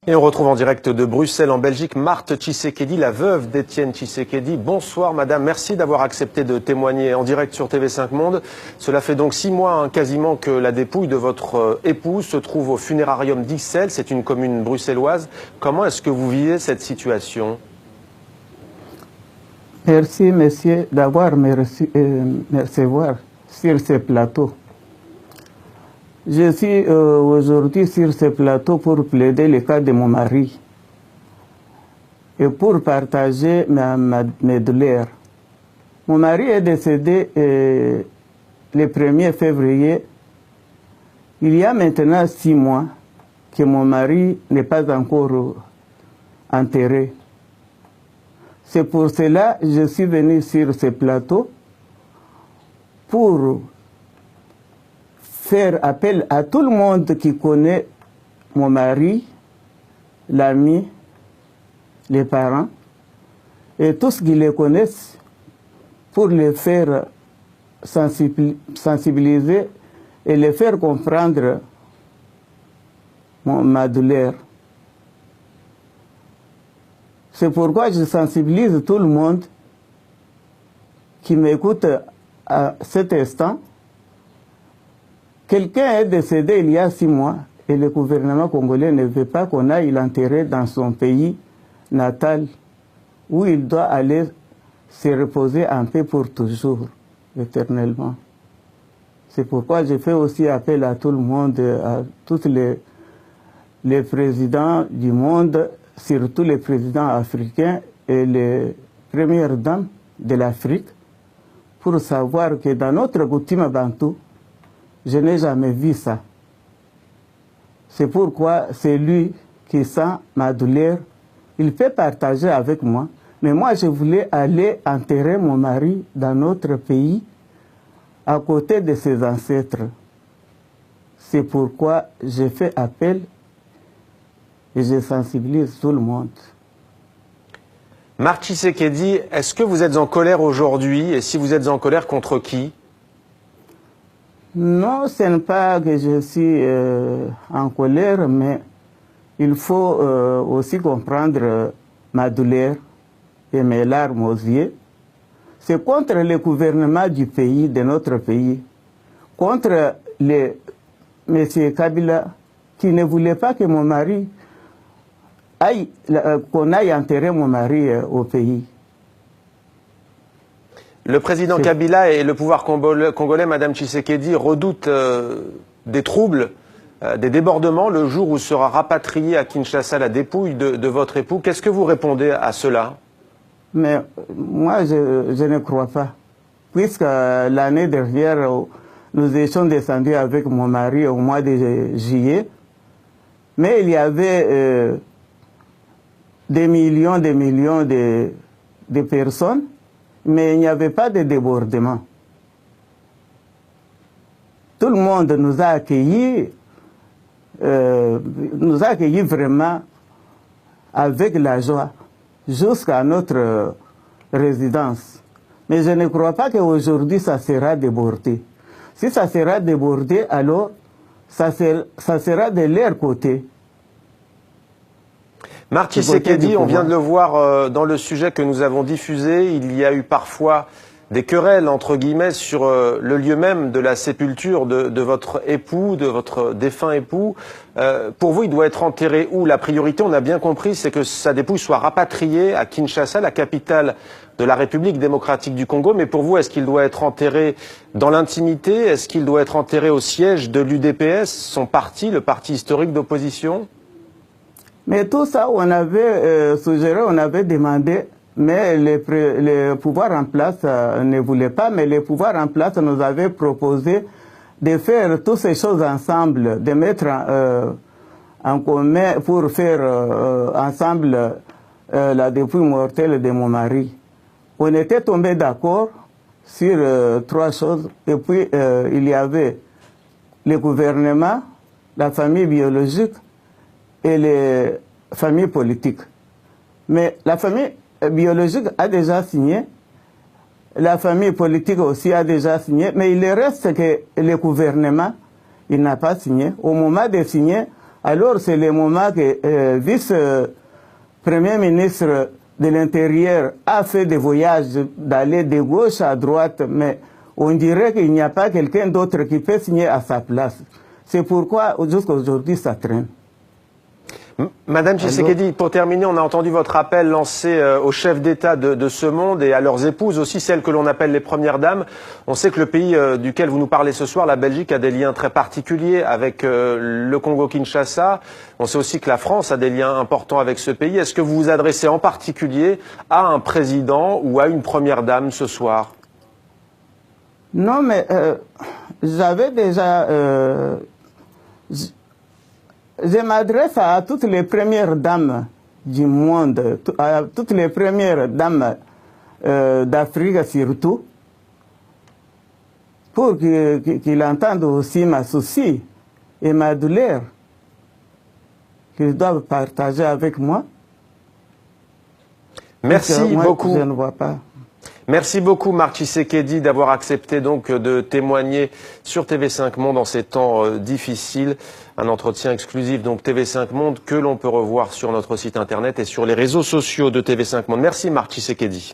Et on retrouve en direct de Bruxelles, en Belgique, Marthe Tshisekedi, la veuve d'Étienne Tshisekedi. Bonsoir madame, merci d'avoir accepté de témoigner en direct sur TV5 Monde. Cela fait donc 6 mois quasiment que la dépouille de votre époux se trouve au funérarium d'Ixelles, c'est une commune bruxelloise. Comment est-ce que vous vivez cette situation? Merci monsieur d'avoir me recevoir sur ce plateau. Je suis aujourd'hui sur ce plateau pour plaider le cas de mon mari et pour partager mes douleurs. Mon mari est décédé le 1er février. Il y a maintenant 6 mois que mon mari n'est pas encore enterré. C'est pour cela que je suis venu sur ce plateau pour faire appel à tout le monde qui connaît mon mari, l'ami, les parents, et tous qui les connaissent, pour les faire sensibiliser et les faire comprendre ma douleur. C'est pourquoi je sensibilise tout le monde qui m'écoute à cet instant. Quelqu'un est décédé il y a 6 mois et le gouvernement congolais ne veut pas qu'on aille l'enterrer dans son pays natal où il doit aller se reposer en paix pour toujours, éternellement. C'est pourquoi je fais aussi appel à tout le monde, à tous les présidents du monde, surtout les présidents africains et les premières dames de l'Afrique, pour savoir que dans notre coutume bantou, je n'ai jamais vu ça. C'est pourquoi c'est lui qui sent ma douleur. Il peut partager avec moi. Mais moi, je voulais aller enterrer mon mari dans notre pays, à côté de ses ancêtres. C'est pourquoi je fais appel et je sensibilise tout le monde. Marthe Tshisekedi, est-ce que vous êtes en colère aujourd'hui? Et si vous êtes en colère, contre qui? Non, ce n'est pas que je suis en colère, mais il faut aussi comprendre ma douleur et mes larmes aux yeux. C'est contre le gouvernement du pays, de notre pays, contre M. Kabila, qui ne voulait pas que mon mari aille, qu'on aille enterrer mon mari au pays. Le président Kabila et le pouvoir congolais, Madame Tshisekedi, redoutent des troubles, des débordements le jour où sera rapatriée à Kinshasa la dépouille de votre époux. Qu'est-ce que vous répondez à cela? Mais moi, je ne crois pas. Puisque l'année dernière, nous étions descendus avec mon mari au mois de juillet, mais il y avait des millions de personnes, mais il n'y avait pas de débordement. Tout le monde nous a accueillis vraiment avec la joie jusqu'à notre résidence. Mais je ne crois pas qu'aujourd'hui ça sera débordé. Si ça sera débordé, alors ça sera de leur côté. Marthe Tshisekedi, on vient de le voir dans le sujet que nous avons diffusé, il y a eu parfois des querelles, entre guillemets, sur le lieu même de la sépulture de votre époux, de votre défunt époux. Pour vous, il doit être enterré où? La priorité, on a bien compris, c'est que sa dépouille soit rapatriée à Kinshasa, la capitale de la République démocratique du Congo. Mais pour vous, est-ce qu'il doit être enterré dans l'intimité? Est-ce qu'il doit être enterré au siège de l'UDPS, son parti, le parti historique d'opposition? Mais tout ça, on avait suggéré, on avait demandé, mais les pouvoirs en place ne voulaient pas, mais les pouvoirs en place nous avaient proposé de faire toutes ces choses ensemble, de mettre en commun pour faire ensemble la dépouille mortelle de mon mari. On était tombé d'accord sur 3 choses, et puis il y avait le gouvernement, la famille biologique, et les familles politiques. Mais la famille biologique a déjà signé, la famille politique aussi a déjà signé, mais il reste que le gouvernement, il n'a pas signé. Au moment de signer, Alors c'est le moment que vice-premier ministre de l'Intérieur a fait des voyages d'aller de gauche à droite, mais on dirait qu'il n'y a pas quelqu'un d'autre qui peut signer à sa place. C'est pourquoi jusqu'à aujourd'hui ça traîne. Madame Tshisekedi, pour terminer, on a entendu votre appel lancé aux chefs d'État de ce monde et à leurs épouses, aussi celles que l'on appelle les premières dames. On sait que le pays duquel vous nous parlez ce soir, la Belgique, a des liens très particuliers avec le Congo-Kinshasa. On sait aussi que la France a des liens importants avec ce pays. Est-ce que vous vous adressez en particulier à un président ou à une première dame ce soir? Non, mais j'avais déjà... je m'adresse à toutes les premières dames du monde, à toutes les premières dames d'Afrique surtout, pour qu'ils entendent aussi ma souci et ma douleur qu'ils doivent partager avec moi. Merci beaucoup. Je ne vois pas. Merci beaucoup Marc Tshisekedi d'avoir accepté donc de témoigner sur TV5 Monde en ces temps difficiles. Un entretien exclusif donc TV5 Monde que l'on peut revoir sur notre site internet et sur les réseaux sociaux de TV5 Monde. Merci Marc Tshisekedi.